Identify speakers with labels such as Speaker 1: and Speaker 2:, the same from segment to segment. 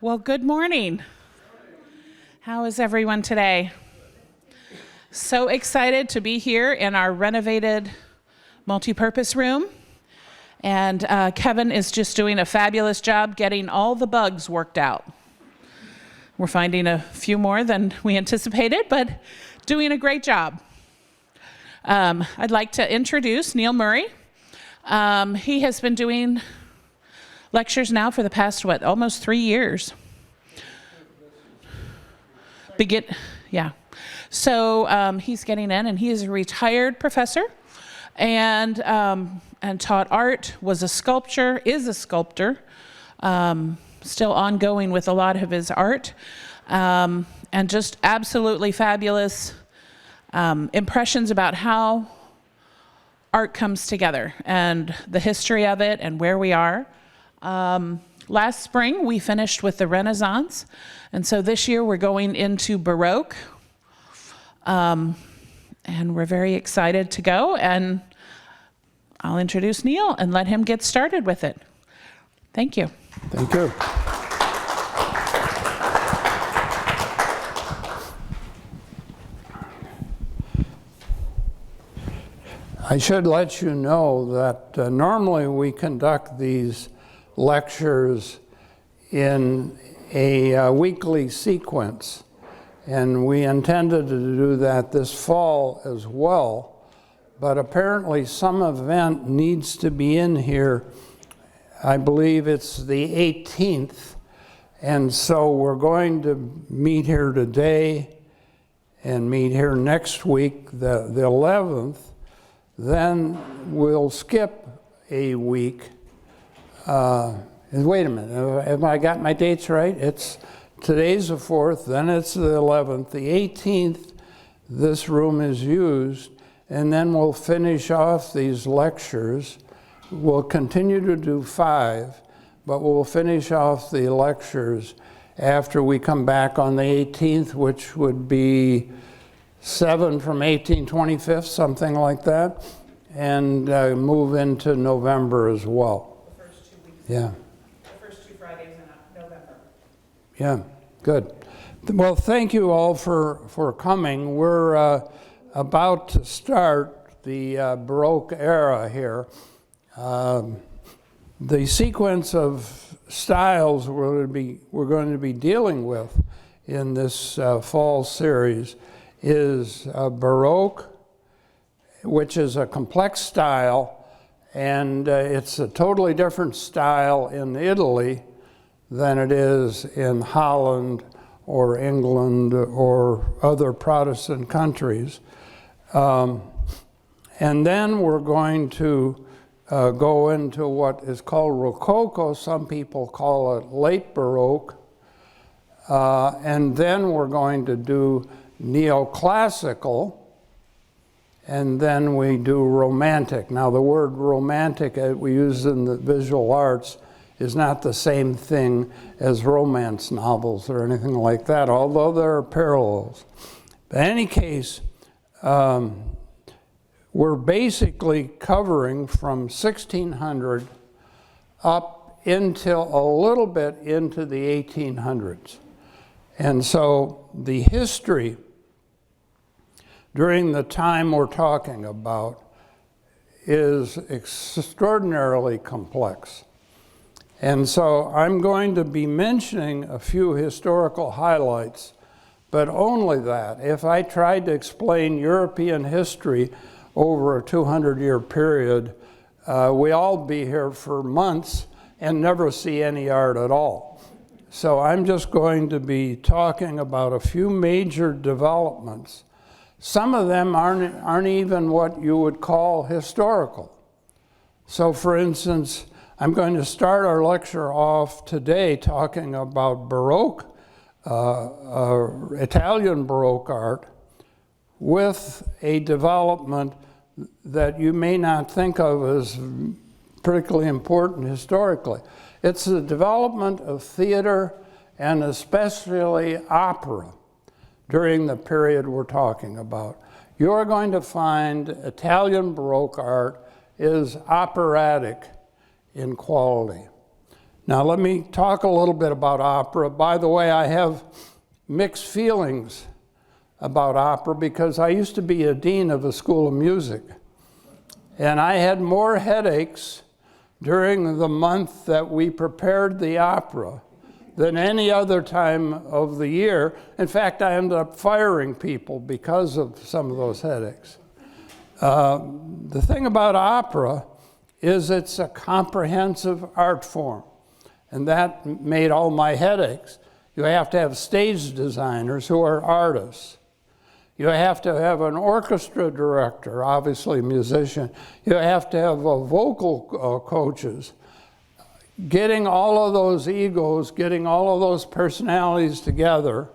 Speaker 1: Well, good morning. How is everyone today? So excited to be here in our renovated multi-purpose room. And Kevin is just doing a fabulous job getting all the bugs worked out. We're finding a few more than we anticipated, but doing a great job. I'd like to introduce Neale Murray. He has been doing lectures now for the past, almost 3 years. So he's getting in, and he is a retired professor, and taught art, is a sculptor, still ongoing with a lot of his art, and just absolutely fabulous impressions about how art comes together and the history of it and where we are. Last spring, we finished with the Renaissance, and so this year we're going into Baroque, and we're very excited to go, and I'll introduce Neale and let him get started with it. Thank you.
Speaker 2: Thank you. I should let you know that normally we conduct these lectures in a weekly sequence, and we intended to do that this fall as well, but apparently some event needs to be in here. I believe it's the 18th, and so we're going to meet here today and meet here next week, the 11th. Then we'll skip a week. Wait a minute, have I got my dates right? Today's the 4th, then it's the 11th. The 18th, this room is used, and then we'll finish off these lectures. We'll continue to do 5, but we'll finish off the lectures after we come back on the 18th, which would be 7 from 18, 25th, something like that, and move into November as well.
Speaker 1: The first 2 weeks.
Speaker 2: Yeah.
Speaker 1: The first 2 Fridays in November.
Speaker 2: Yeah, good. Well, thank you all for coming. We're about to start the Baroque era here. The sequence of styles we're going to be dealing with in this fall series is Baroque, which is a complex style, and it's a totally different style in Italy than it is in Holland or England or other Protestant countries. And then we're going to go into what is called Rococo. Some people call it late Baroque. And then we're going to do neoclassical, and then we do romantic. Now, the word romantic we use in the visual arts is not the same thing as romance novels or anything like that, although there are parallels. In any case, we're basically covering from 1600 up until a little bit into the 1800s. And so the history during the time we're talking about is extraordinarily complex. And so I'm going to be mentioning a few historical highlights, but only that. If I tried to explain European history over a 200-year period, we all be here for months and never see any art at all. So I'm just going to be talking about a few major developments. Some of them aren't even what you would call historical. So for instance, I'm going to start our lecture off today talking about Baroque, Italian Baroque art, with a development that you may not think of as particularly important historically. It's the development of theater and especially opera during the period we're talking about. You're going to find Italian Baroque art is operatic in quality. Now let me talk a little bit about opera. By the way, I have mixed feelings about opera because I used to be a dean of a school of music. And I had more headaches during the month that we prepared the opera than any other time of the year. In fact, I ended up firing people because of some of those headaches. The thing about opera is it's a comprehensive art form, and that made all my headaches. You have to have stage designers who are artists. You have to have an orchestra director, obviously a musician. You have to have vocal coaches. Getting all of those egos, getting all of those personalities together,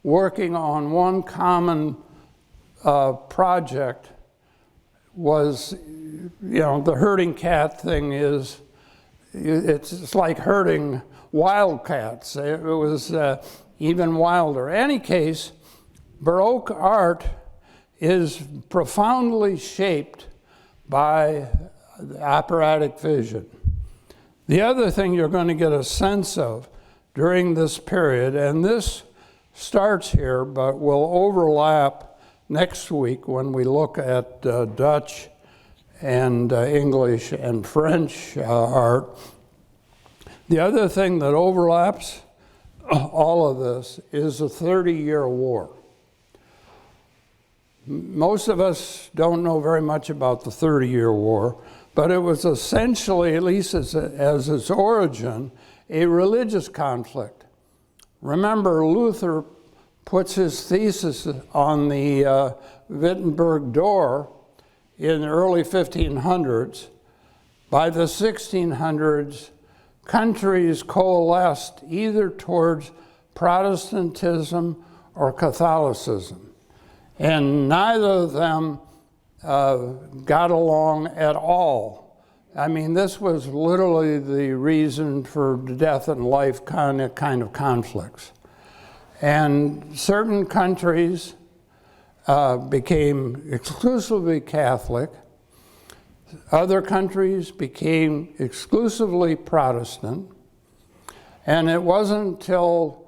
Speaker 2: working on one common project was, the herding cat thing is, it's like herding wildcats. It was even wilder. In any case, Baroque art is profoundly shaped by the operatic vision. The other thing you're going to get a sense of during this period, and this starts here but will overlap next week when we look at Dutch and English and French art. The other thing that overlaps all of this is the 30-year war. Most of us don't know very much about the 30-year war, but it was essentially, at least as its origin, a religious conflict. Remember, Luther puts his thesis on the Wittenberg door in the early 1500s. By the 1600s, countries coalesced either towards Protestantism or Catholicism. And neither of them got along at all. I mean, this was literally the reason for death and life kind of conflicts. And certain countries became exclusively Catholic. Other countries became exclusively Protestant. And it wasn't until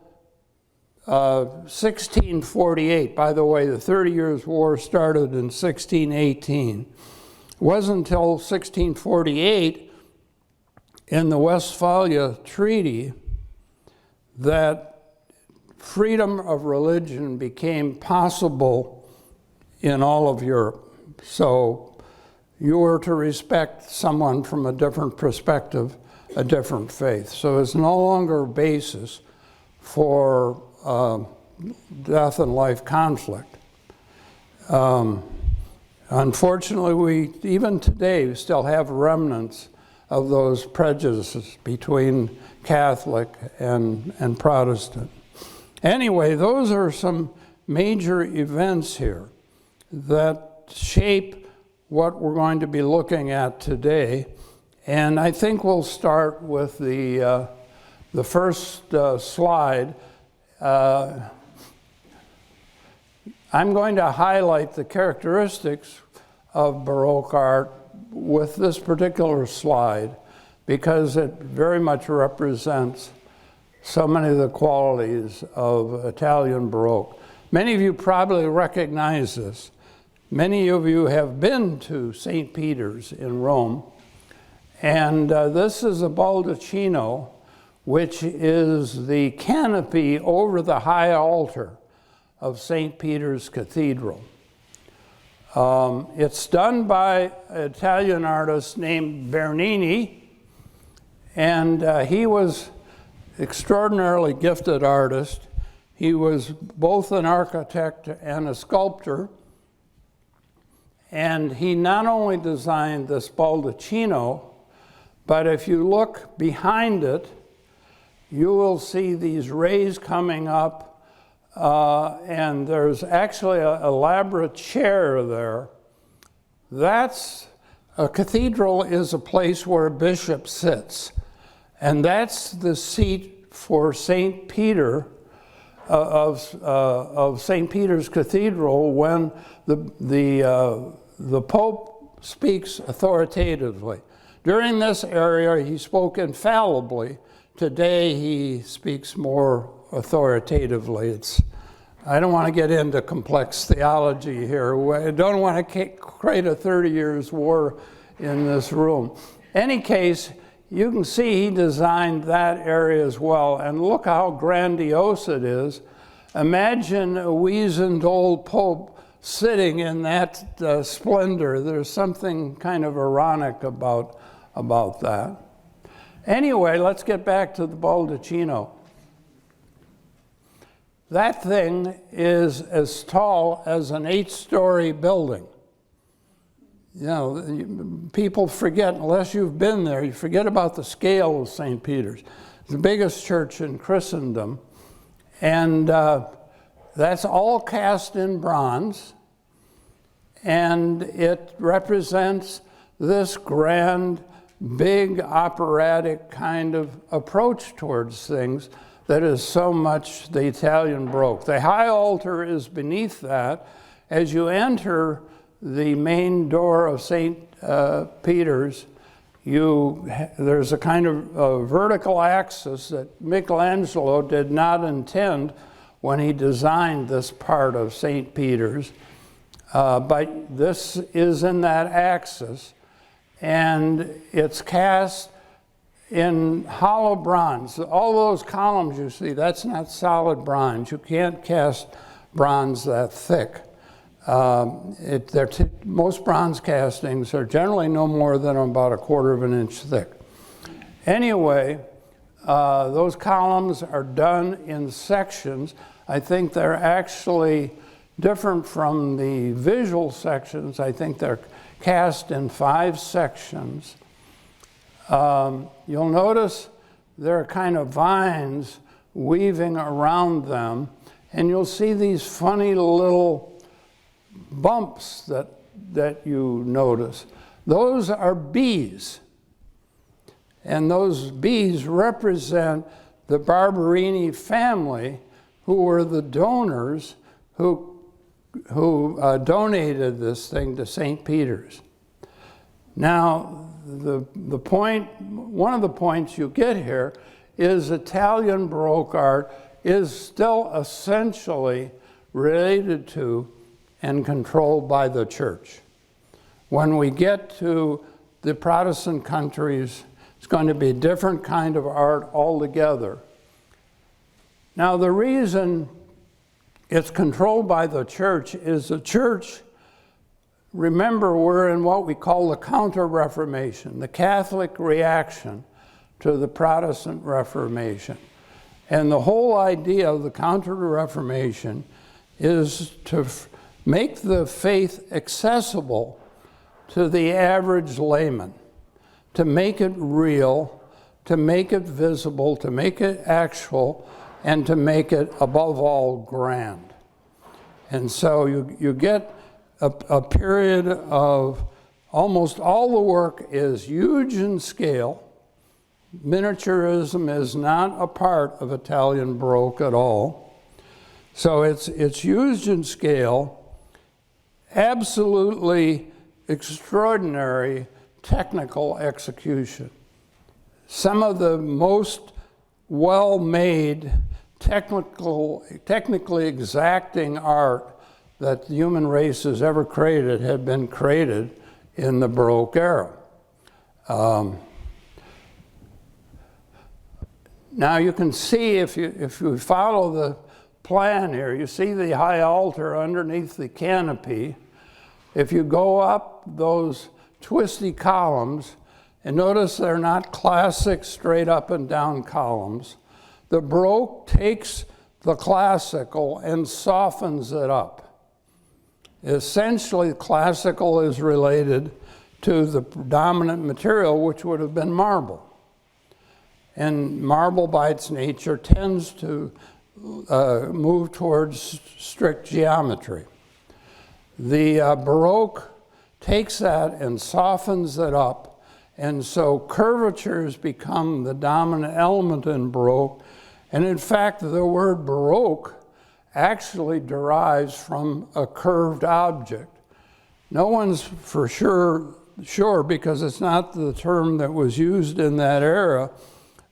Speaker 2: 1648, by the way, the 30 Years' War started in 1618. It wasn't until 1648 in the Westphalia Treaty that freedom of religion became possible in all of Europe. So you were to respect someone from a different perspective, a different faith. So it's no longer a basis for death and life conflict. Unfortunately, even today, we still have remnants of those prejudices between Catholic and Protestant. Anyway, those are some major events here that shape what we're going to be looking at today. And I think we'll start with the first slide. I'm going to highlight the characteristics of Baroque art with this particular slide because it very much represents so many of the qualities of Italian Baroque. Many of you probably recognize this. Many of you have been to St. Peter's in Rome, and this is a baldacchino, which is the canopy over the high altar of St. Peter's Cathedral. It's done by an Italian artist named Bernini, and he was extraordinarily gifted artist. He was both an architect and a sculptor, and he not only designed this baldacchino, but if you look behind it, you will see these rays coming up, and there's actually an elaborate chair there. That's a cathedral is a place where a bishop sits, and that's the seat for St. Peter of St. Peter's Cathedral when the Pope speaks authoritatively. During this area, he spoke infallibly today he speaks more authoritatively. I don't want to get into complex theology here. I don't want to create a 30 years war in this room. Any case, you can see he designed that area as well, and look how grandiose it is. Imagine a weazened old pope sitting in that splendor. There's something kind of ironic about that. Anyway, let's get back to the Baldacchino. That thing is as tall as an 8-story building. You know, people forget, unless you've been there, you forget about the scale of St. Peter's. It's the biggest church in Christendom. And that's all cast in bronze. And it represents this grand, big, operatic kind of approach towards things that is so much the Italian Baroque. The high altar is beneath that. As you enter the main door of St. Peter's, there's a kind of vertical axis that Michelangelo did not intend when he designed this part of St. Peter's. But this is in that axis, and it's cast in hollow bronze. All those columns you see, that's not solid bronze. You can't cast bronze that thick. Most bronze castings are generally no more than about 1/4 of an inch thick. Anyway, those columns are done in sections. I think they're actually different from the visual sections. I think they're cast in 5 sections. You'll notice there are kind of vines weaving around them, and you'll see these funny little bumps that you notice. Those are bees, and those bees represent the Barberini family, who were the donors who donated this thing to St. Peter's. Now, one of the points you get here is Italian Baroque art is still essentially related to and controlled by the church. When we get to the Protestant countries, it's going to be a different kind of art altogether. Now, the reason it's controlled by the church is the church, remember, we're in what we call the Counter-Reformation, the Catholic reaction to the Protestant Reformation. And the whole idea of the Counter-Reformation is to make the faith accessible to the average layman, to make it real, to make it visible, to make it actual, and to make it, above all, grand. And so you get a period of almost all the work is huge in scale. Miniaturism is not a part of Italian Baroque at all. So it's used in scale. Absolutely extraordinary technical execution. Some of the most well-made, technically exacting art that the human race has ever created had been created in the Baroque era. Now you can see, if you follow the plan here, you see the high altar underneath the canopy. If you go up those twisty columns, and notice they're not classic straight up and down columns, the Baroque takes the classical and softens it up. Essentially, classical is related to the dominant material, which would have been marble. And marble, by its nature, tends to move towards strict geometry. The Baroque takes that and softens it up, and so curvatures become the dominant element in Baroque. And in fact, the word Baroque actually derives from a curved object. No one's for sure because it's not the term that was used in that era,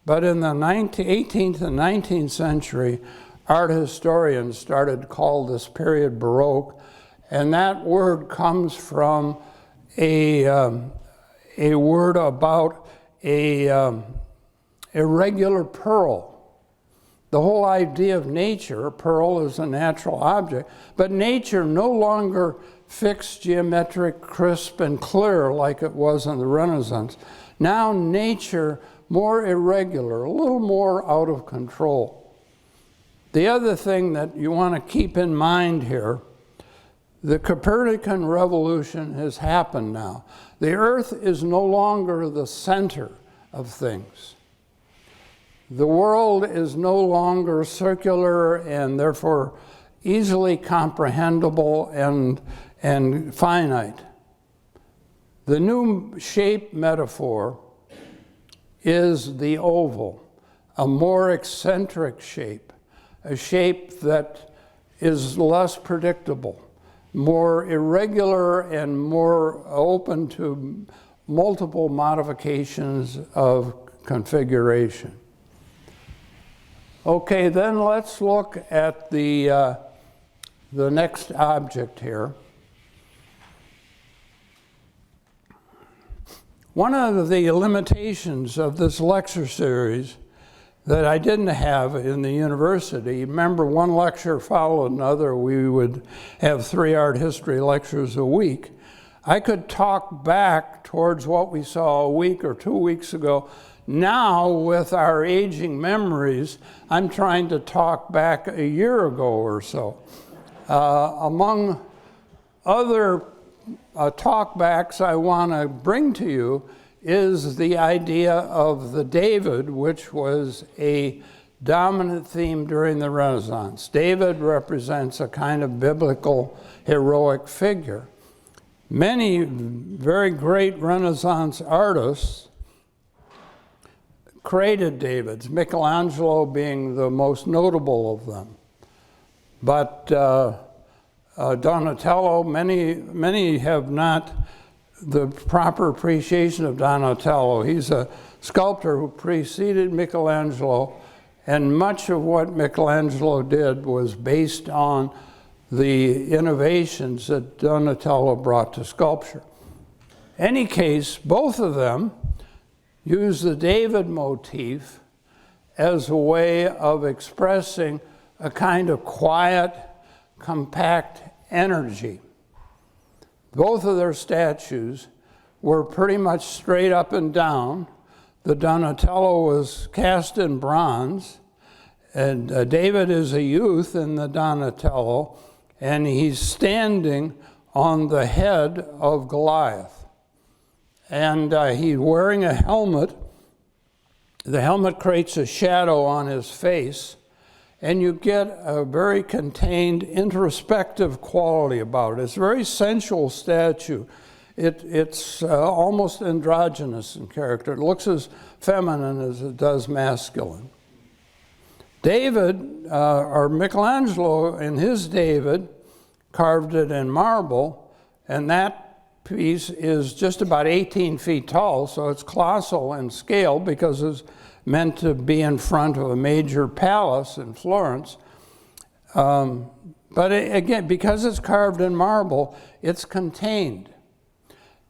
Speaker 2: But in the 18th and 19th century, art historians started to call this period Baroque, and that word comes from a word about a irregular pearl. The whole idea of nature, a pearl is a natural object, but nature no longer fixed, geometric, crisp, and clear like it was in the Renaissance. Now nature more irregular, a little more out of control. The other thing that you want to keep in mind here, the Copernican revolution has happened now. The Earth is no longer the center of things. The world is no longer circular and therefore easily comprehensible and finite. The new shape metaphor is the oval, a more eccentric shape, a shape that is less predictable, more irregular and more open to multiple modifications of configuration. Okay, then let's look at the next object here. One of the limitations of this lecture series that I didn't have in the university, remember one lecture followed another, we would have 3 art history lectures a week. I could talk back towards what we saw a week or 2 weeks ago. Now, with our aging memories, I'm trying to talk back a year ago or so. Among other talkbacks I want to bring to you is the idea of the David, which was a dominant theme during the Renaissance. David represents a kind of biblical heroic figure. Many very great Renaissance artists created Davids, Michelangelo being the most notable of them. But Donatello, many have not the proper appreciation of Donatello. He's a sculptor who preceded Michelangelo, and much of what Michelangelo did was based on the innovations that Donatello brought to sculpture. In any case, both of them use the David motif as a way of expressing a kind of quiet, compact energy. Both of their statues were pretty much straight up and down. The Donatello was cast in bronze, and David is a youth in the Donatello, and he's standing on the head of Goliath. And he's wearing a helmet. The helmet creates a shadow on his face, and you get a very contained, introspective quality about it. It's a very sensual statue. It's almost androgynous in character. It looks as feminine as it does masculine. David, or Michelangelo in his David, carved it in marble, and that piece is just about 18 feet tall, so it's colossal in scale because it's meant to be in front of a major palace in Florence. But again, because it's carved in marble, it's contained.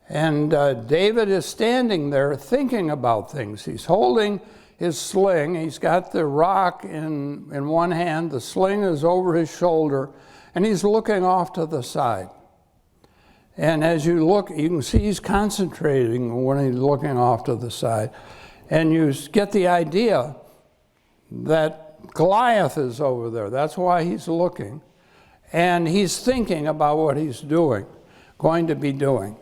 Speaker 2: And David is standing there thinking about things. He's holding his sling. He's got the rock in one hand. The sling is over his shoulder, and he's looking off to the side. And as you look, you can see he's concentrating when he's looking off to the side. And you get the idea that Goliath is over there. That's why he's looking. And he's thinking about what he's going to be doing.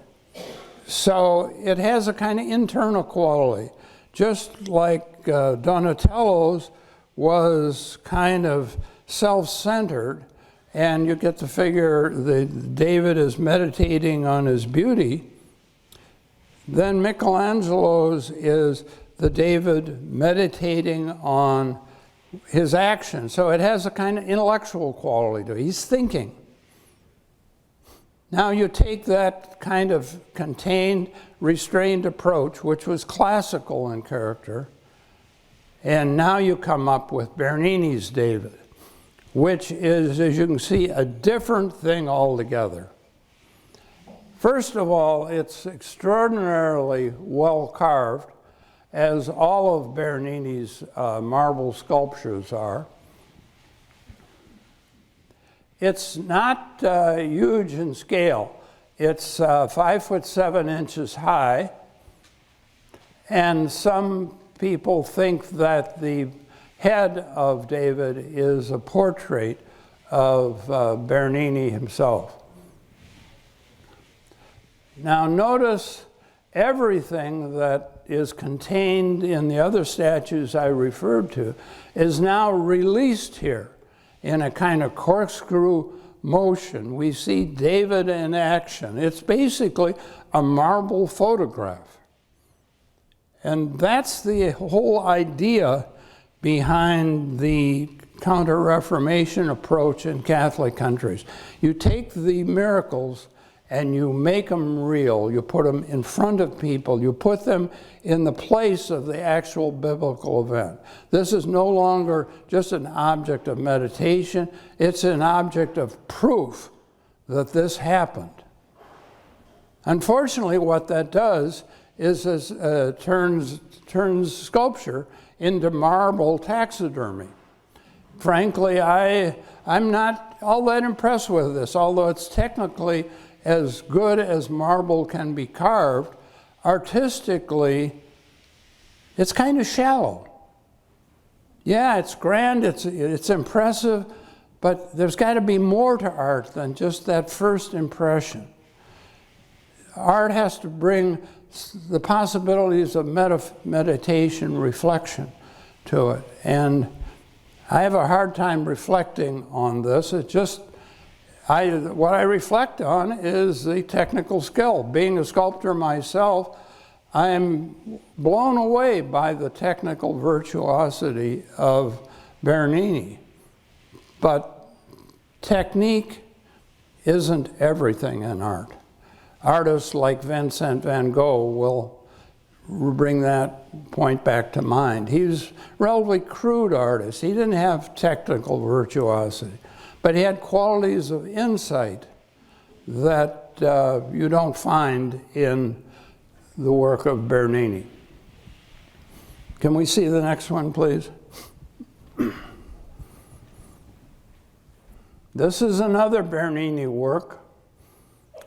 Speaker 2: So it has a kind of internal quality, just like Donatello's was kind of self-centered, and you get the figure that David is meditating on his beauty. Then Michelangelo's is the David meditating on his action. So it has a kind of intellectual quality to it. He's thinking. Now you take that kind of contained, restrained approach, which was classical in character, And now you come up with Bernini's David, which is, as you can see, a different thing altogether. First of all, it's extraordinarily well carved, as all of Bernini's marble sculptures are. It's not huge in scale. It's 5'7" high, and some people think that the head of David is a portrait of Bernini himself. Now notice everything that is contained in the other statues I referred to is now released here in a kind of corkscrew motion. We see David in action. It's basically a marble photograph. And that's the whole idea behind the Counter-Reformation approach in Catholic countries. You take the miracles and you make them real. You put them in front of people. You put them in the place of the actual biblical event. This is no longer just an object of meditation. It's an object of proof that this happened. Unfortunately, what that does is turns sculpture into marble taxidermy. Frankly, I'm not all that impressed with this, although it's technically as good as marble can be carved. Artistically, it's kind of shallow. Yeah, it's grand, it's impressive, but there's got to be more to art than just that first impression. Art has to bring the possibilities of meditation, reflection to it. And I have a hard time reflecting on this. It just, what I reflect on is the technical skill. Being a sculptor myself, I am blown away by the technical virtuosity of Bernini. But technique isn't everything in art. Artists like Vincent van Gogh will bring that point back to mind. He was a relatively crude artist. He didn't have technical virtuosity, but he had qualities of insight that you don't find in the work of Bernini. Can we see the next one, please? This is another Bernini work.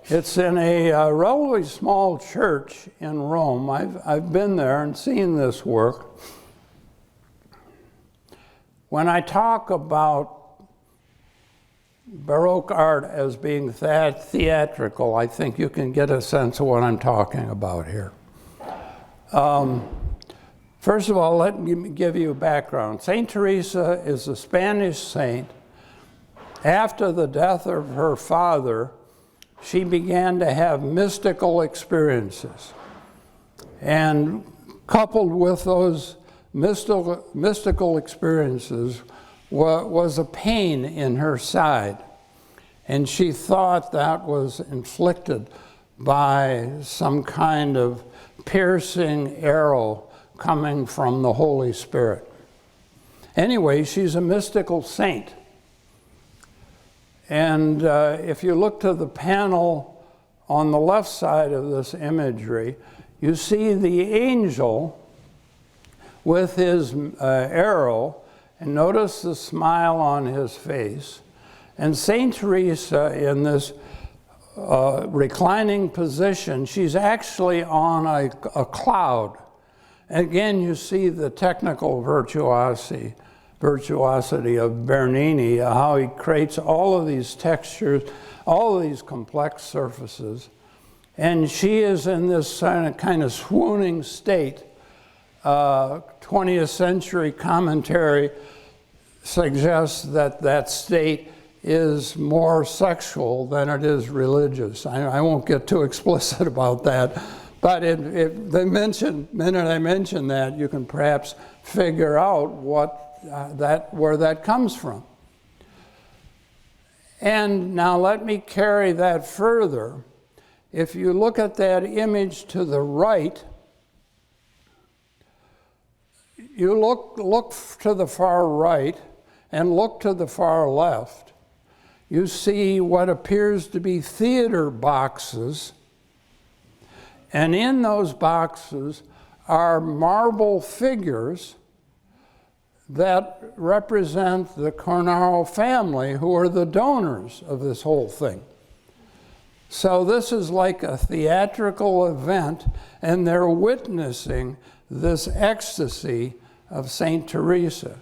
Speaker 2: It's in a relatively small church in Rome. I've been there and seen this work. When I talk about Baroque art as being theatrical, I think you can get a sense of what I'm talking about here. First of all, let me give you a background. Saint Teresa is a Spanish saint. After the death of her father, she began to have mystical experiences. And coupled with those mystical experiences was a pain in her side. And she thought that was inflicted by some kind of piercing arrow coming from the Holy Spirit. Anyway, she's a mystical saint. And if you look to the panel on the left side of this imagery, you see the angel with his arrow, and notice the smile on his face. And Saint Teresa in this reclining position, she's actually on a cloud. Again, you see the technical virtuosity of Bernini, how he creates all of these textures, all of these complex surfaces. And she is in this kind of swooning state. 20th century commentary suggests that that state is more sexual than it is religious. I won't get too explicit about that, but the minute I mention that, you can perhaps figure out where that comes from. And now let me carry that further. If you look at that image to the right, you look to the far right and look to the far left, you see what appears to be theater boxes, and in those boxes are marble figures that represent the Cornaro family, who are the donors of this whole thing. So this is like a theatrical event, and they're witnessing this ecstasy of St. Teresa.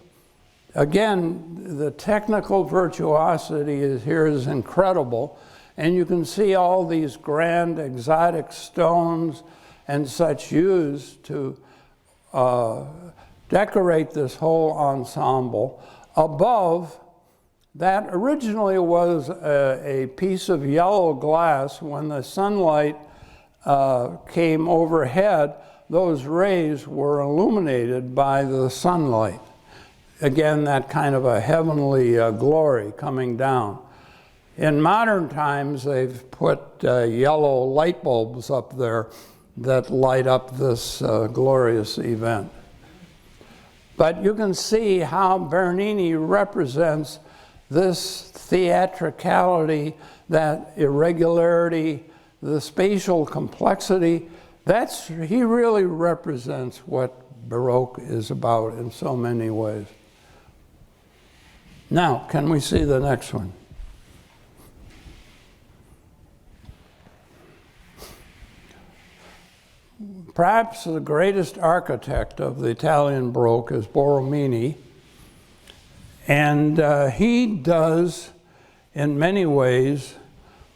Speaker 2: Again, the technical virtuosity here is incredible, and you can see all these grand exotic stones and such used to decorate this whole ensemble. Above, that originally was a piece of yellow glass. When the sunlight came overhead, those rays were illuminated by the sunlight. Again, that kind of a heavenly glory coming down. In modern times, they've put yellow light bulbs up there that light up this glorious event. But you can see how Bernini represents this theatricality, that irregularity, the spatial complexity. He really represents what Baroque is about in so many ways. Now, can we see the next one? Perhaps the greatest architect of the Italian Baroque is Borromini, and he does, in many ways,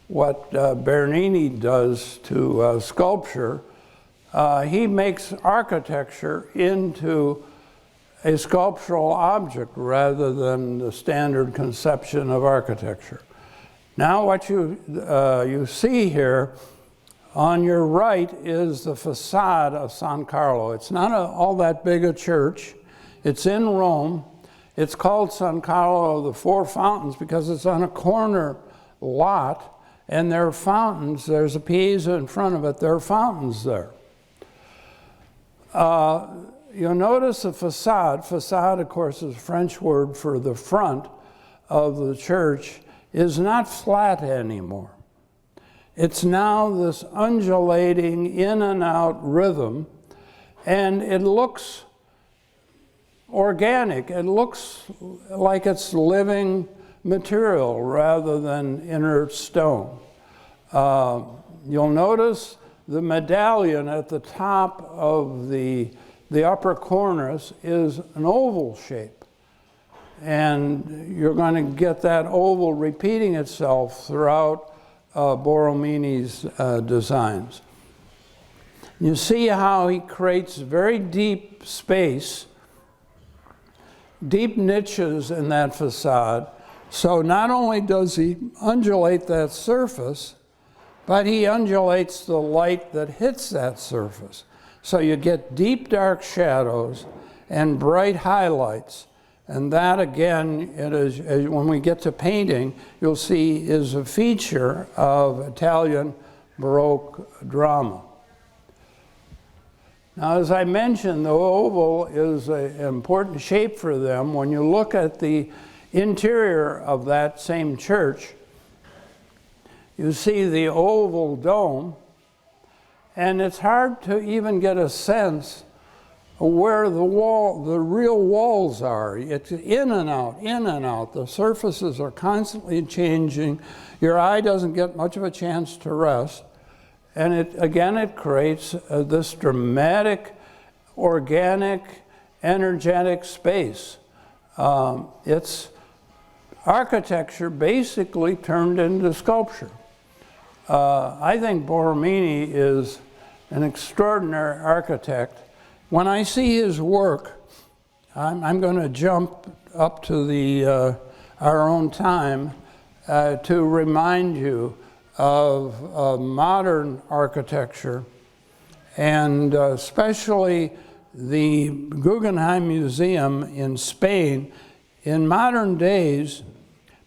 Speaker 2: what Bernini does to sculpture. He makes architecture into a sculptural object rather than the standard conception of architecture. Now what you see here on your right is the facade of San Carlo. It's not all that big a church. It's in Rome. It's called San Carlo of the Four Fountains because it's on a corner lot, and there are fountains. There's a piazza in front of it. There are fountains there. You'll notice the facade. Facade, of course, is a French word for the front of the church, is not flat anymore. It's now this undulating in and out rhythm, and it looks organic. It looks like it's living material rather than inert stone. You'll notice the medallion at the top of the upper cornice is an oval shape. And you're going to get that oval repeating itself throughout Borromini's designs. You see how he creates very deep space, deep niches in that facade. So not only does he undulate that surface, but he undulates the light that hits that surface. So you get deep dark shadows and bright highlights. And that, again, when we get to painting, you'll see is a feature of Italian Baroque drama. Now, as I mentioned, the oval is an important shape for them. When you look at the interior of that same church, you see the oval dome, and it's hard to even get a sense where the real walls are. It's in and out, in and out. The surfaces are constantly changing. Your eye doesn't get much of a chance to rest. And it creates this dramatic, organic, energetic space. It's architecture basically turned into sculpture. I think Borromini is an extraordinary architect. When I see his work, I'm going to jump up to our own time to remind you of modern architecture, and especially the Guggenheim Museum in Spain. In modern days,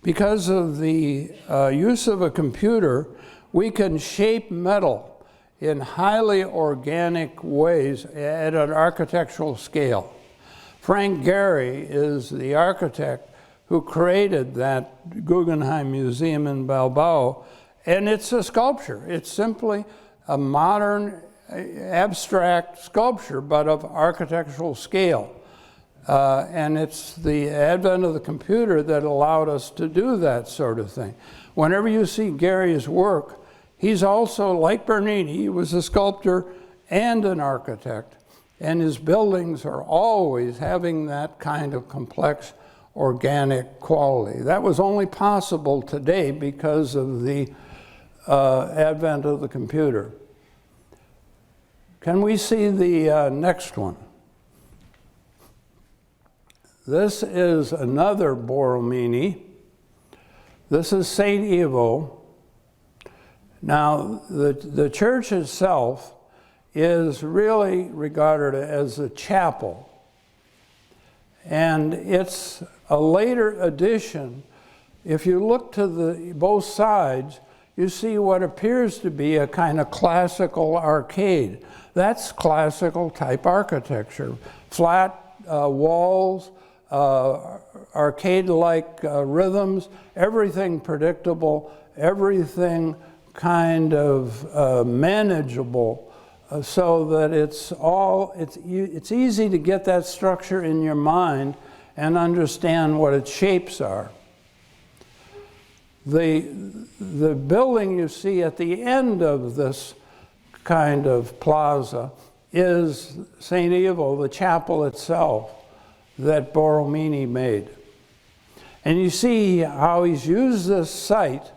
Speaker 2: because of the use of a computer, we can shape metal in highly organic ways at an architectural scale. Frank Gehry is the architect who created that Guggenheim Museum in Bilbao, and it's a sculpture. It's simply a modern abstract sculpture, but of architectural scale. And it's the advent of the computer that allowed us to do that sort of thing. Whenever you see Gehry's work, he's also, like Bernini, he was a sculptor and an architect, and his buildings are always having that kind of complex organic quality. That was only possible today because of the advent of the computer. Can we see the next one? This is another Borromini. This is St. Ivo. Now, the church itself is really regarded as a chapel. And it's a later addition. If you look to both sides, you see what appears to be a kind of classical arcade. That's classical type architecture. Flat walls, arcade-like rhythms, everything predictable, everything kind of manageable, so that it's easy to get that structure in your mind and understand what its shapes are. The building you see at the end of this kind of plaza is St. Ivo, the chapel itself that Borromini made. And you see how he's used this site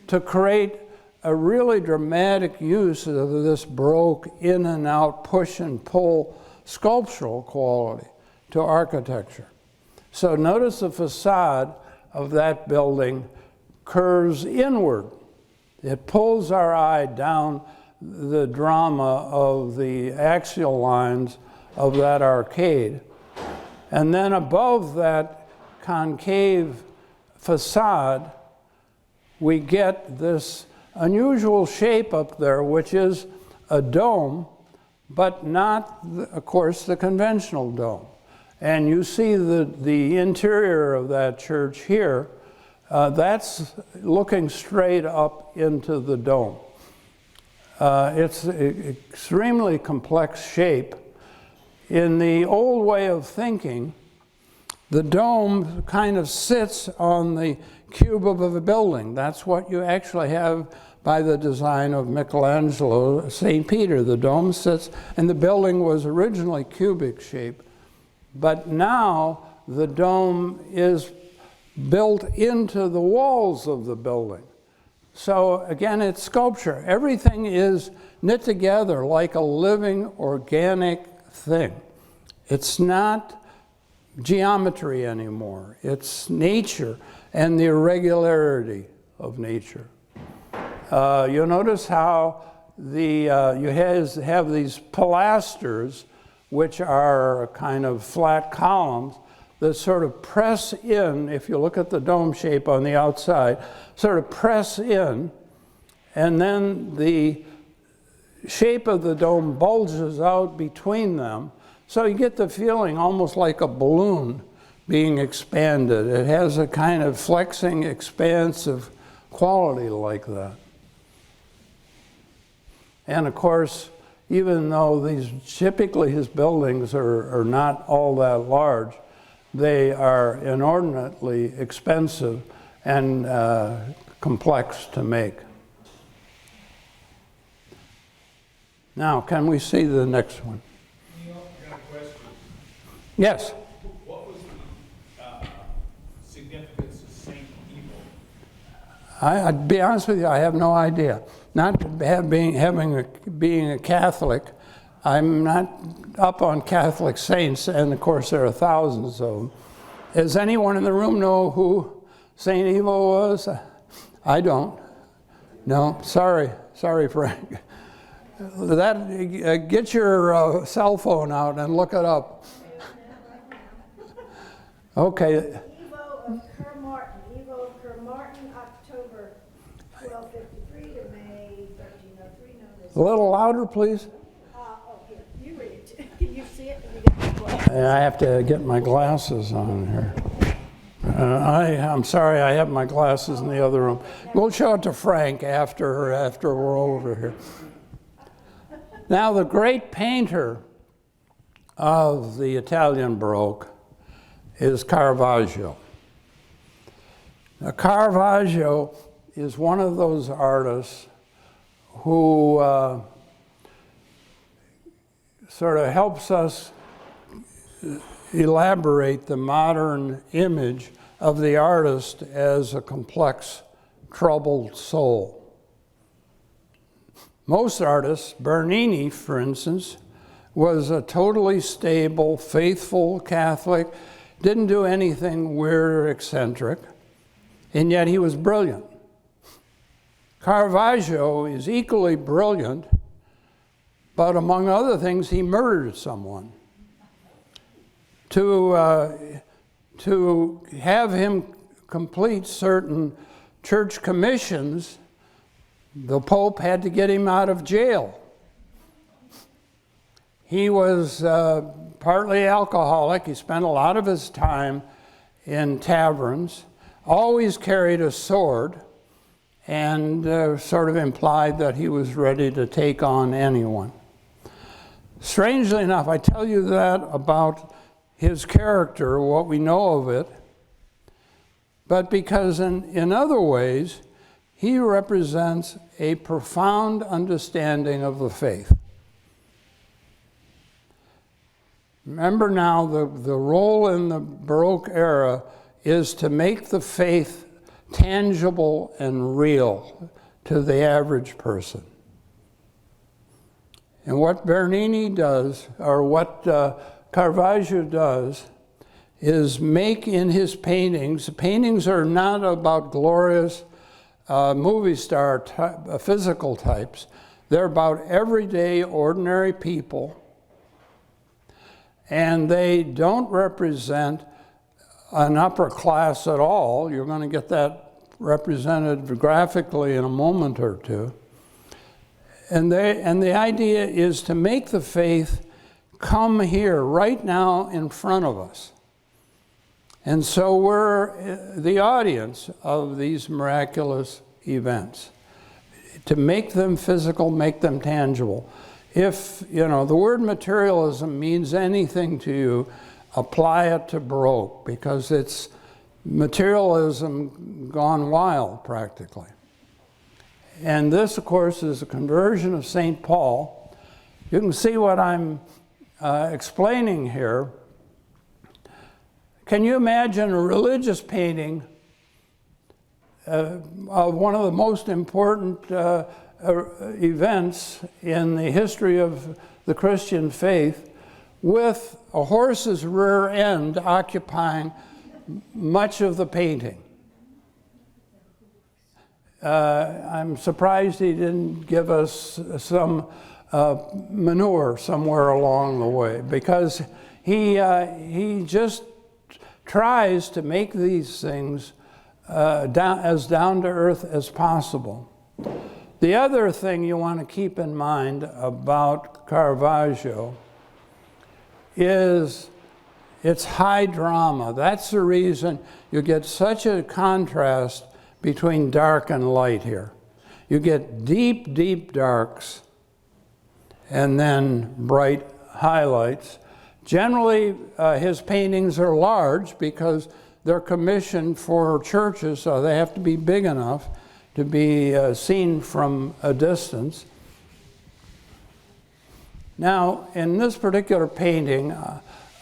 Speaker 2: to create a really dramatic use of this Baroque in and out, push and pull sculptural quality to architecture. So notice the facade of that building curves inward. It pulls our eye down the drama of the axial lines of that arcade. And then above that concave facade, we get this unusual shape up there, which is a dome, but not, of course, the conventional dome. And you see the interior of that church here. That's looking straight up into the dome. It's an extremely complex shape. In the old way of thinking, the dome kind of sits on the cube of a building. That's what you actually have by the design of Michelangelo, St. Peter. The dome sits, and the building was originally cubic shape. But now the dome is built into the walls of the building. So again, it's sculpture. Everything is knit together like a living, organic thing. It's not geometry anymore. It's nature and the irregularity of nature. You'll notice how you have these pilasters, which are kind of flat columns that sort of press in. If you look at the dome shape on the outside, sort of press in, and then the shape of the dome bulges out between them. So you get the feeling almost like a balloon being expanded. It has a kind of flexing, expansive quality like that. And of course, even though typically his buildings are not all that large, they are inordinately expensive and complex to make. Now, can we see the next one?
Speaker 3: Neale, I got a question.
Speaker 2: Yes.
Speaker 3: What was the significance of St. Ivo?
Speaker 2: I'd be honest with you, I have no idea. Not being a Catholic, I'm not up on Catholic saints, and of course there are thousands of them. Does anyone in the room know who St. Ivo was? I don't. No, sorry, Frank. Get your cell phone out and look it up. Okay.
Speaker 4: Ivo of Kermartin, October 1253 to May 1303.
Speaker 2: A little louder, please.
Speaker 4: Oh, here, you read it. Can you see it?
Speaker 2: I have to get my glasses on here. I'm sorry, I have my glasses in the other room. We'll show it to Frank after we're over here. Now, the great painter of the Italian Baroque is Caravaggio. Now, Caravaggio is one of those artists who sort of helps us elaborate the modern image of the artist as a complex, troubled soul. Most artists, Bernini, for instance, was a totally stable, faithful Catholic, didn't do anything weird or eccentric, and yet he was brilliant. Caravaggio is equally brilliant, but among other things, he murdered someone. To have him complete certain church commissions, the Pope had to get him out of jail. He was partly alcoholic. He spent a lot of his time in taverns, always carried a sword, and sort of implied that he was ready to take on anyone. Strangely enough, I tell you that about his character, what we know of it, but because in other ways, he represents a profound understanding of the faith. Remember now, the role in the Baroque era is to make the faith tangible and real to the average person. And what Bernini does, or what Caravaggio does, is make in his paintings are not about glorious movie star physical types. They're about everyday, ordinary people. And they don't represent an upper class at all. You're going to get that represented graphically in a moment or two. And the idea is to make the faith come here, right now, in front of us. And so we're the audience of these miraculous events. To make them physical, make them tangible. If, the word materialism means anything to you, apply it to Baroque, because it's materialism gone wild, practically. And this, of course, is a conversion of St. Paul. You can see what I'm explaining here. Can you imagine a religious painting of one of the most important events in the history of the Christian faith, with a horse's rear end occupying much of the painting? I'm surprised he didn't give us some manure somewhere along the way, because he just tries to make these things as down to earth as possible. The other thing you want to keep in mind about Caravaggio is its high drama. That's the reason you get such a contrast between dark and light here. You get deep, deep darks and then bright highlights. Generally, his paintings are large because they're commissioned for churches, so they have to be big enough to be seen from a distance. Now, in this particular painting,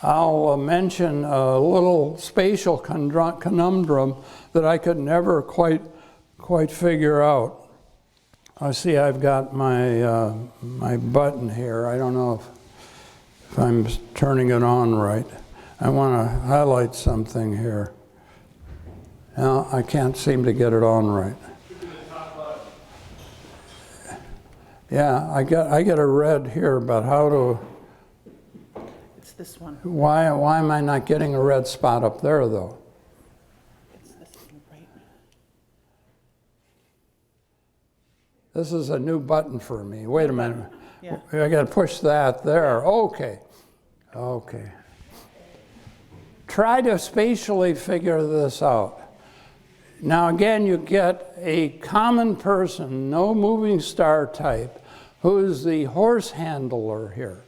Speaker 2: I'll mention a little spatial conundrum that I could never quite figure out. I see I've got my my button here. I don't know if I'm turning it on right. I want to highlight something here. Now, I can't seem to get it on right. Yeah, I get a red here about how to.
Speaker 1: It's this one.
Speaker 2: Why am I not getting a red spot up there, though?
Speaker 1: It's this one, right?
Speaker 2: This is a new button for me. Wait a minute.
Speaker 1: Yeah.
Speaker 2: I got to push that there. Okay. try to spatially figure this out. Now again, you get a common person, no moving star type, who is the horse handler here.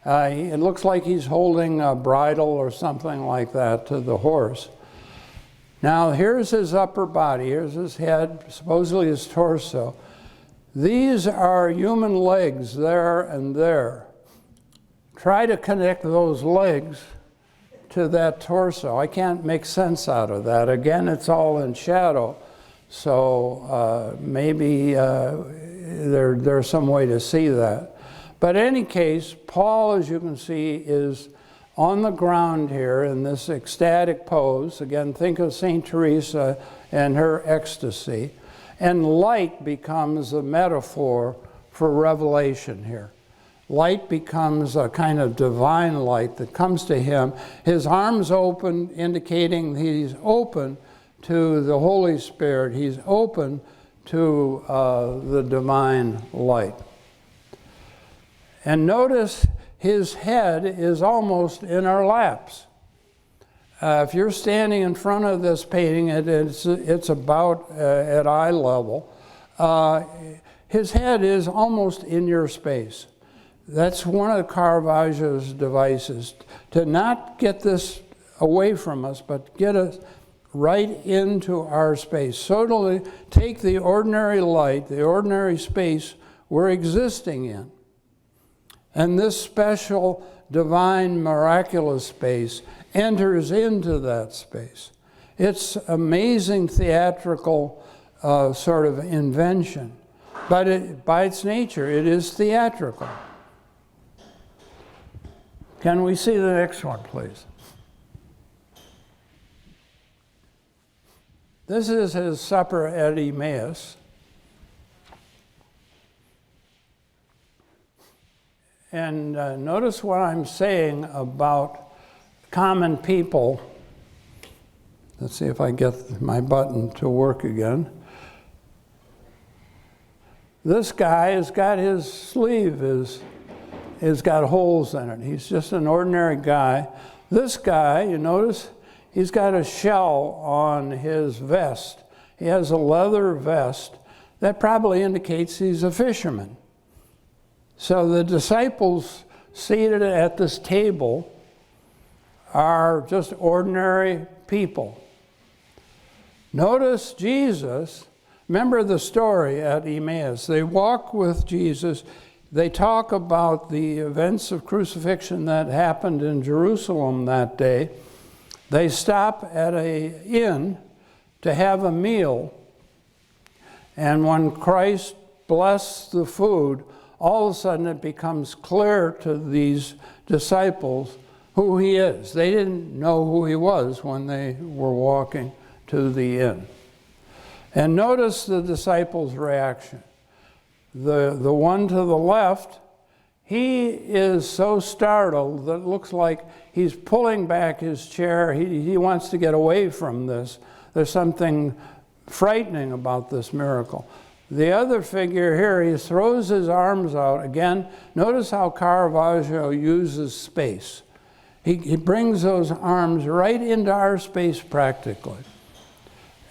Speaker 2: It looks like he's holding a bridle or something like that to the horse. Now here's his upper body, here's his head, supposedly his torso. These are human legs there and there. Try to connect those legs to that torso. I can't make sense out of that. Again, it's all in shadow, so maybe there's some way to see that. But in any case, Paul, as you can see, is on the ground here in this ecstatic pose. Again, think of St. Teresa and her ecstasy. And light becomes a metaphor for revelation here. Light becomes a kind of divine light that comes to him. His arms open, indicating he's open to the Holy Spirit. He's open to the divine light. And notice his head is almost in our laps. If you're standing in front of this painting, it's about at eye level. His head is almost in your space. That's one of Caravaggio's devices, to not get this away from us, but get us right into our space. So to take the ordinary light, the ordinary space we're existing in, and this special divine miraculous space enters into that space. It's amazing theatrical sort of invention, but by its nature, it is theatrical. Can we see the next one, please? This is his supper at Emmaus. And notice what I'm saying about common people. Let's see if I get my button to work again. This guy has got his sleeve has got holes in it. He's just an ordinary guy. This guy, you notice, he's got a shell on his vest. He has a leather vest. That probably indicates he's a fisherman. So the disciples seated at this table are just ordinary people. Notice Jesus, remember the story at Emmaus. They walk with Jesus. They talk about the events of crucifixion that happened in Jerusalem that day. They stop at an inn to have a meal. And when Christ blessed the food, all of a sudden it becomes clear to these disciples who he is. They didn't know who he was when they were walking to the inn. And notice the disciples' reaction. The one to the left, he is so startled that it looks like he's pulling back his chair. He wants to get away from this. There's something frightening about this miracle. The other figure here, he throws his arms out. Again, notice how Caravaggio uses space. He brings those arms right into our space practically.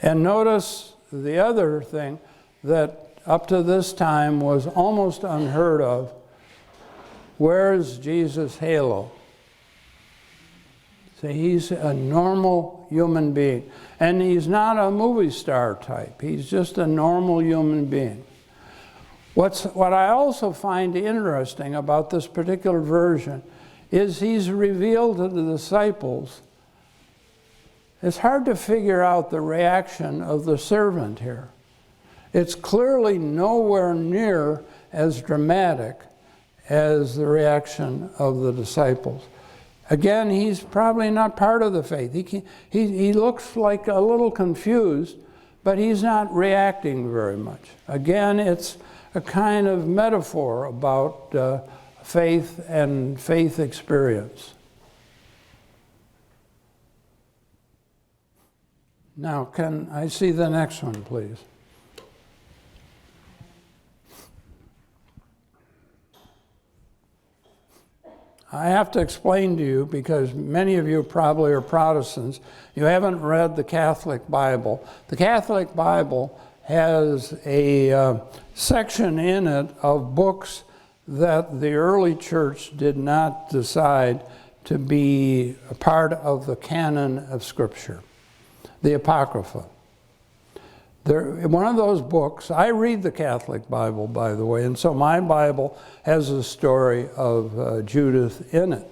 Speaker 2: And notice the other thing that up to this time was almost unheard of. Where's Jesus' halo? See, he's a normal human being. And he's not a movie star type. He's just a normal human being. What I also find interesting about this particular version is he's revealed to the disciples. It's hard to figure out the reaction of the servant here. It's clearly nowhere near as dramatic as the reaction of the disciples. Again, he's probably not part of the faith. He looks like a little confused, but he's not reacting very much. Again, it's a kind of metaphor about faith and faith experience. Now, can I see the next one, please? I have to explain to you, because many of you probably are Protestants, you haven't read the Catholic Bible. The Catholic Bible has a section in it of books that the early church did not decide to be a part of the canon of Scripture, the Apocrypha. One of those books, I read the Catholic Bible, by the way, and so my Bible has a story of Judith in it.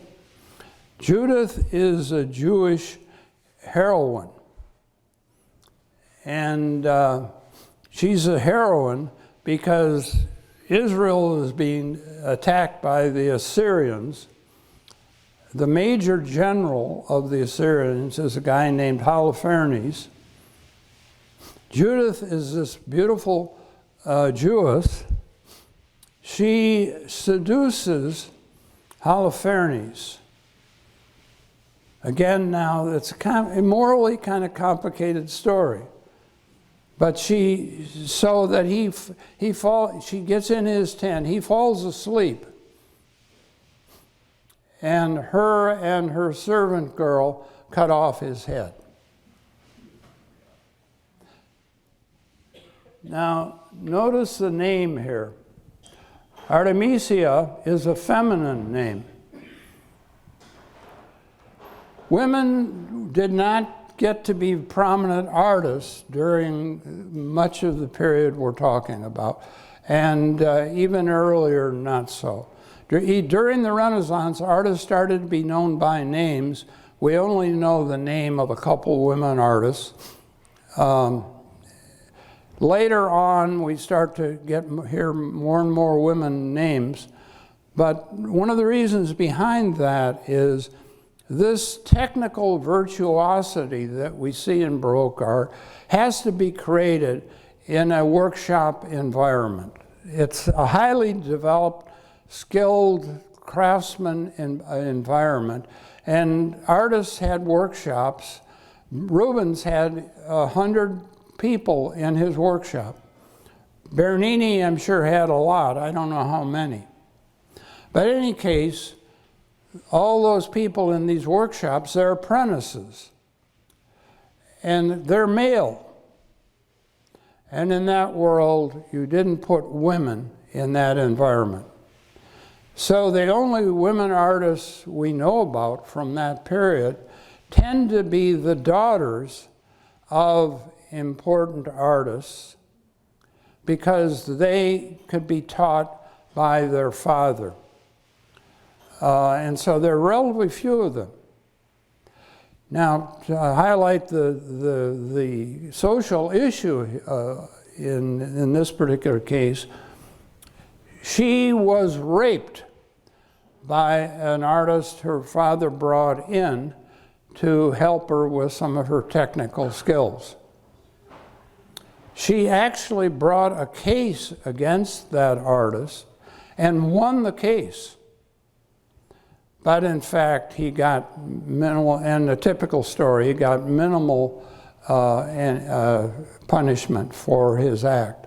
Speaker 2: Judith is a Jewish heroine, and she's a heroine because Israel is being attacked by the Assyrians. The major general of the Assyrians is a guy named Holofernes. Judith is this beautiful Jewess. She seduces Holofernes. Again, now it's a morally kind of complicated story. But she gets in his tent, he falls asleep, and her servant girl cut off his head. Now, notice the name here. Artemisia is a feminine name. Women did not get to be prominent artists during much of the period we're talking about, and even earlier, not so. During the Renaissance, artists started to be known by names. We only know the name of a couple women artists. Later on, we start to hear more and more women names. But one of the reasons behind that is this technical virtuosity that we see in Baroque art has to be created in a workshop environment. It's a highly developed, skilled craftsman environment. And artists had workshops. Rubens had 100 people in his workshop. Bernini, I'm sure, had a lot. I don't know how many. But in any case, all those people in these workshops, they're apprentices. And they're male. And in that world, you didn't put women in that environment. So the only women artists we know about from that period tend to be the daughters of important artists, because they could be taught by their father. And so there are relatively few of them. Now, to highlight the social issue in this particular case, she was raped by an artist her father brought in to help her with some of her technical skills. She actually brought a case against that artist and won the case. But in fact, he got minimal, and a typical story, he got minimal punishment for his act.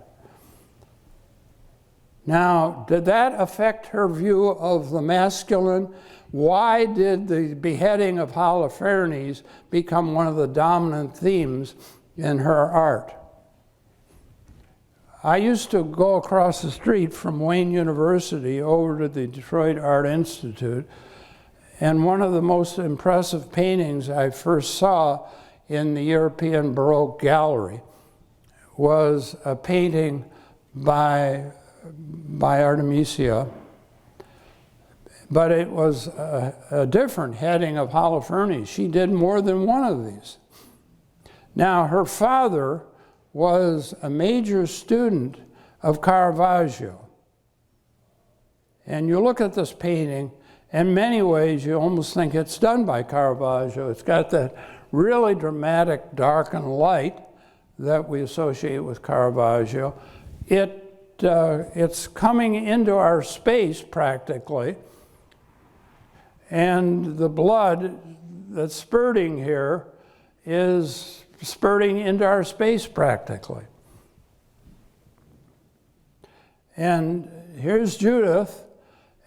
Speaker 2: Now, did that affect her view of the masculine? Why did the beheading of Holofernes become one of the dominant themes in her art? I used to go across the street from Wayne University over to the Detroit Art Institute, and one of the most impressive paintings I first saw in the European Baroque Gallery was a painting by Artemisia, but it was a different heading of Holofernes. She did more than one of these. Now, her father was a major student of Caravaggio. And you look at this painting, in many ways you almost think it's done by Caravaggio. It's got that really dramatic dark and light that we associate with Caravaggio. It's coming into our space practically, and the blood that's spurting here is spurting into our space practically. And here's Judith,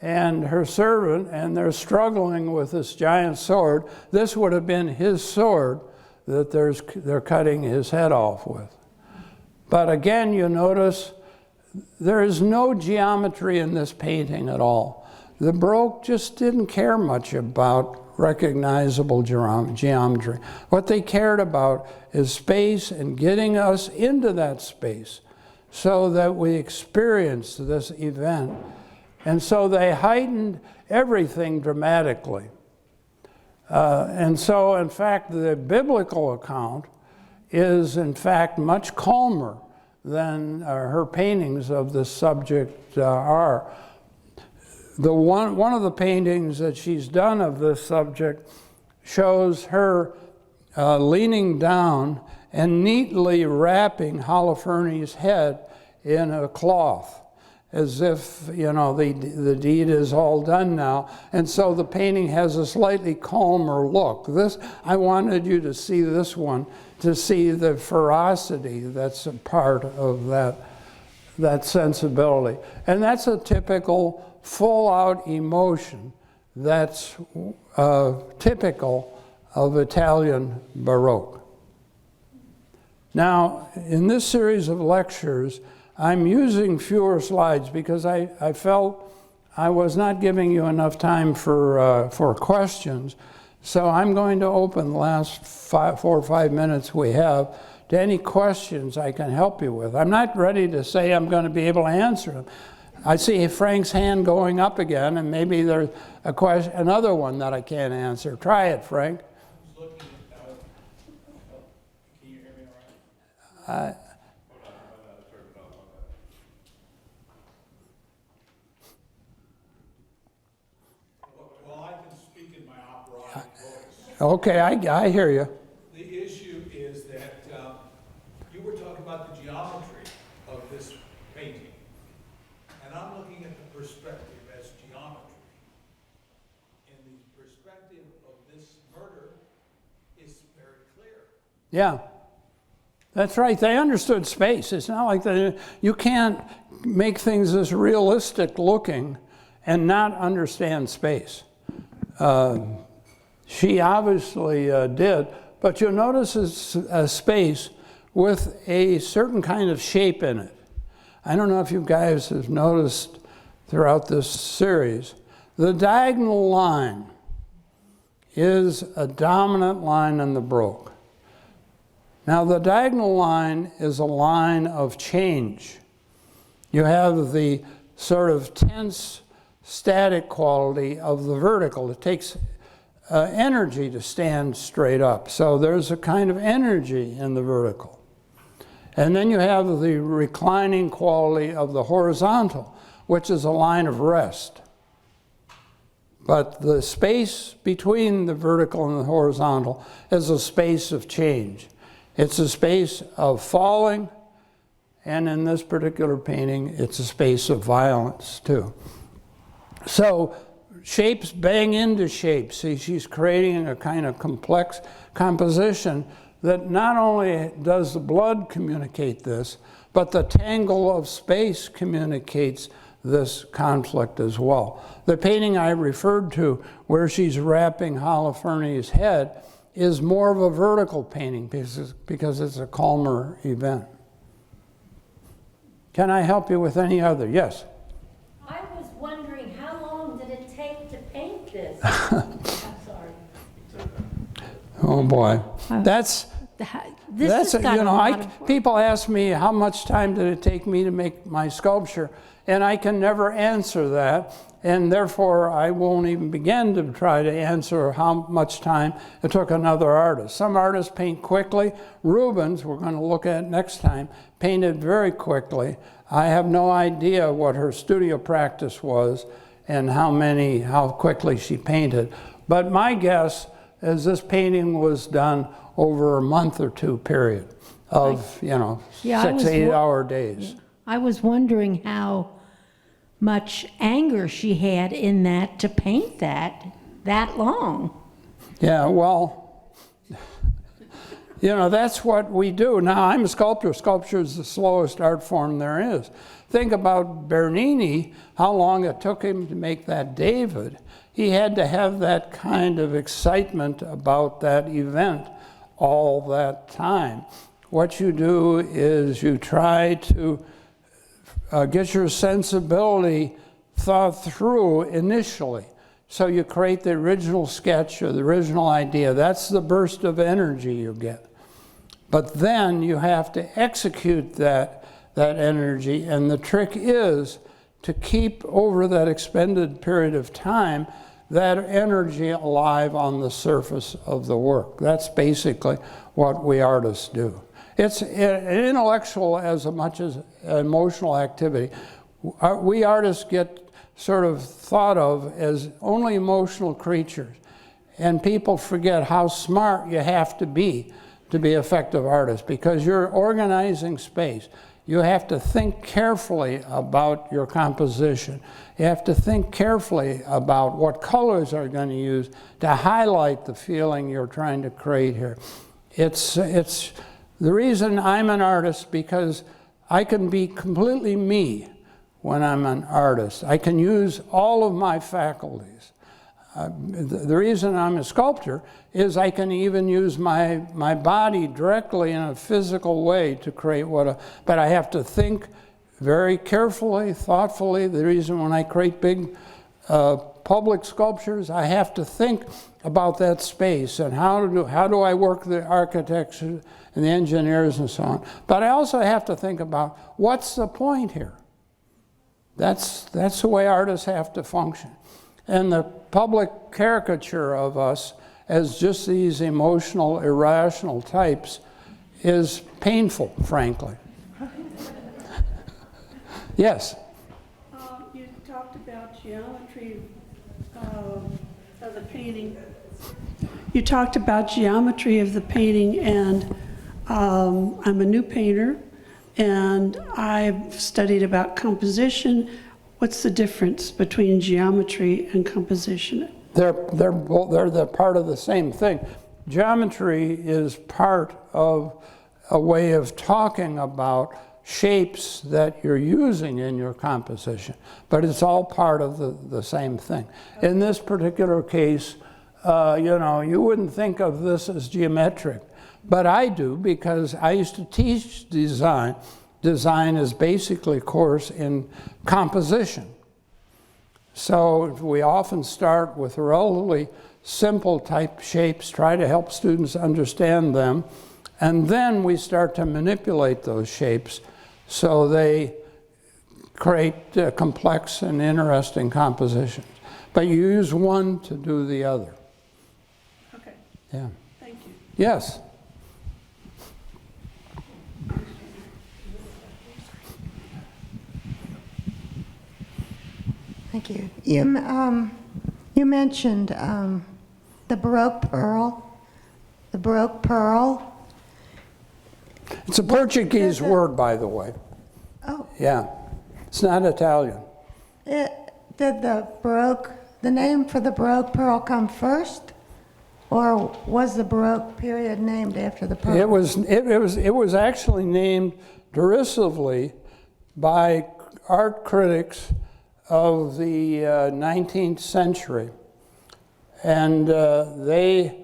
Speaker 2: and her servant, and they're struggling with this giant sword. This would have been his sword that they're cutting his head off with. But again, you notice there is no geometry in this painting at all. The Baroque just didn't care much about recognizable geometry. What they cared about is space and getting us into that space so that we experience this event. And so they heightened everything dramatically. And so, in fact, the biblical account is, in fact, much calmer than her paintings of this subject are. One of the paintings that she's done of this subject shows her leaning down and neatly wrapping Holofernes' head in a cloth, as if, the deed is all done now. And so the painting has a slightly calmer look. I wanted you to see this one, to see the ferocity that's a part of that sensibility. And that's a typical full-out emotion that's typical of Italian Baroque. Now, in this series of lectures, I'm using fewer slides because I felt I was not giving you enough time for questions. So I'm going to open the last 4 or 5 minutes we have to any questions I can help you with. I'm not ready to say I'm going to be able to answer them. I see Frank's hand going up again, and maybe there's another one that I can't answer. Try it, Frank.
Speaker 3: I was looking at, can you hear me all right? Well, I can speak in my operatic voice.
Speaker 2: Okay, I hear you.
Speaker 3: The issue is that you were talking about the geometry of this painting, and I'm looking at the perspective as geometry. And the perspective of this murder is very clear.
Speaker 2: Yeah, that's right. They understood space. It's not like you can't make things this realistic looking and not understand space. She obviously did, but you'll notice it's a space with a certain kind of shape in it. I don't know if you guys have noticed throughout this series, the diagonal line is a dominant line in the Baroque. Now, the diagonal line is a line of change. You have the sort of tense, static quality of the vertical. It takes energy to stand straight up. So there's a kind of energy in the vertical. And then you have the reclining quality of the horizontal, which is a line of rest. But the space between the vertical and the horizontal is a space of change. It's a space of falling, and in this particular painting, it's a space of violence too. So shapes bang into shapes. See, she's creating a kind of complex composition that not only does the blood communicate this, but the tangle of space communicates this conflict as well. The painting I referred to, where she's wrapping Holofernes' head, is more of a vertical painting because it's a calmer event. Can I help you with any other? Yes?
Speaker 5: I was wondering, how long did it take to paint this? I'm sorry.
Speaker 2: Oh boy,
Speaker 5: This has got a lot of-
Speaker 2: people ask me how much time did it take me to make my sculpture, and I can never answer that, and therefore I won't even begin to try to answer how much time it took another artist. Some artists paint quickly. Rubens, we're going to look at next time, painted very quickly. I have no idea what her studio practice was and how quickly she painted. But my guess is this painting was done over a month or two period of, 6 to 8 hour days.
Speaker 5: I was wondering how much anger she had in that to paint that long.
Speaker 2: Yeah, well, You know, that's what we do. Now, I'm a sculptor. Sculpture is the slowest art form there is. Think about Bernini, how long it took him to make that David. He had to have that kind of excitement about that event all that time. What you do is you try to get your sensibility thought through initially. So you create the original sketch or the original idea. That's the burst of energy you get. But then you have to execute that energy, and the trick is to keep over that expended period of time that energy alive on the surface of the work. That's basically what we artists do. It's intellectual as much as emotional activity. We artists get sort of thought of as only emotional creatures, and people forget how smart you have to be effective artists, because you're organizing space. You have to think carefully about your composition. You have to think carefully about what colors are going to use to highlight the feeling you're trying to create here. It's the reason I'm an artist, because I can be completely me when I'm an artist. I can use all of my faculties. The reason I'm a sculptor is I can even use my body directly in a physical way to create but I have to think very carefully, thoughtfully. The reason when I create big public sculptures, I have to think about that space and how do I work the architects and the engineers and so on. But I also have to think about what's the point here. That's the way artists have to function. And the public caricature of us as just these emotional, irrational types is painful, frankly. Yes?
Speaker 6: You talked about geometry of the painting. You talked about geometry of the painting, and I'm a new painter, and I've studied about composition. What's the difference between geometry and composition?
Speaker 2: They're part of the same thing. Geometry is part of a way of talking about shapes that you're using in your composition, but it's all part of the same thing. In this particular case, you wouldn't think of this as geometric, but I do, because I used to teach design. Design is basically a course in composition. So we often start with relatively simple type shapes, try to help students understand them, and then we start to manipulate those shapes so they create complex and interesting compositions. But you use one to do the other.
Speaker 6: Okay.
Speaker 2: Yeah.
Speaker 6: Thank you.
Speaker 2: Yes.
Speaker 4: Thank you. You mentioned the Baroque pearl. The Baroque pearl.
Speaker 2: It's a Portuguese word, by the way.
Speaker 4: Oh.
Speaker 2: Yeah. It's not Italian.
Speaker 4: Did the name for the Baroque pearl come first, or was the Baroque period named after the pearl?
Speaker 2: It was actually named derisively by art critics of the 19th century, and they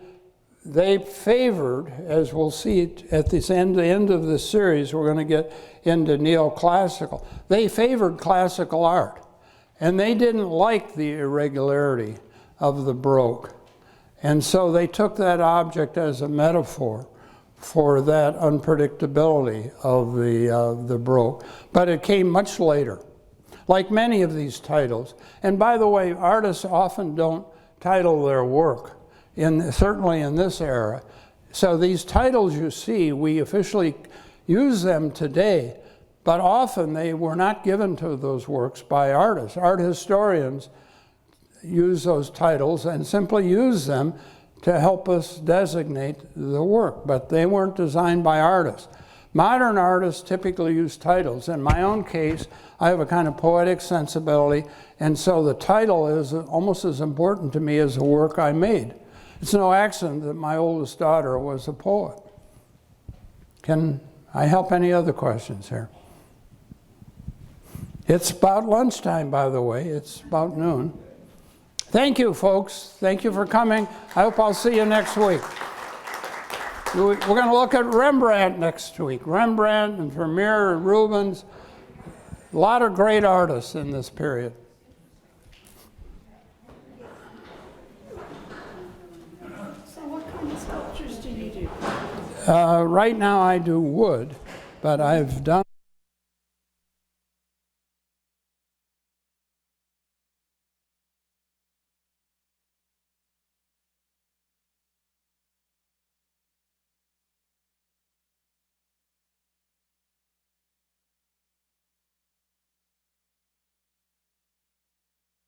Speaker 2: favored, as we'll see at the end of this series, we're going to get into neoclassical. They favored classical art, and they didn't like the irregularity of the Baroque, and so they took that object as a metaphor for that unpredictability of the Baroque. But it came much later, like many of these titles. And by the way, artists often don't title their work, certainly in this era. So these titles you see, we officially use them today, but often they were not given to those works by artists. Art historians use those titles and simply use them to help us designate the work, but they weren't designed by artists. Modern artists typically use titles. In my own case, I have a kind of poetic sensibility, and so the title is almost as important to me as the work I made. It's no accident that my oldest daughter was a poet. Can I help any other questions here? It's about lunchtime, by the way. It's about noon. Thank you, folks. Thank you for coming. I hope I'll see you next week. We're going to look at Rembrandt next week. Rembrandt and Vermeer and Rubens. A lot of great artists in this period.
Speaker 6: So what kind of sculptures do you do?
Speaker 2: Right now I do wood, but I've done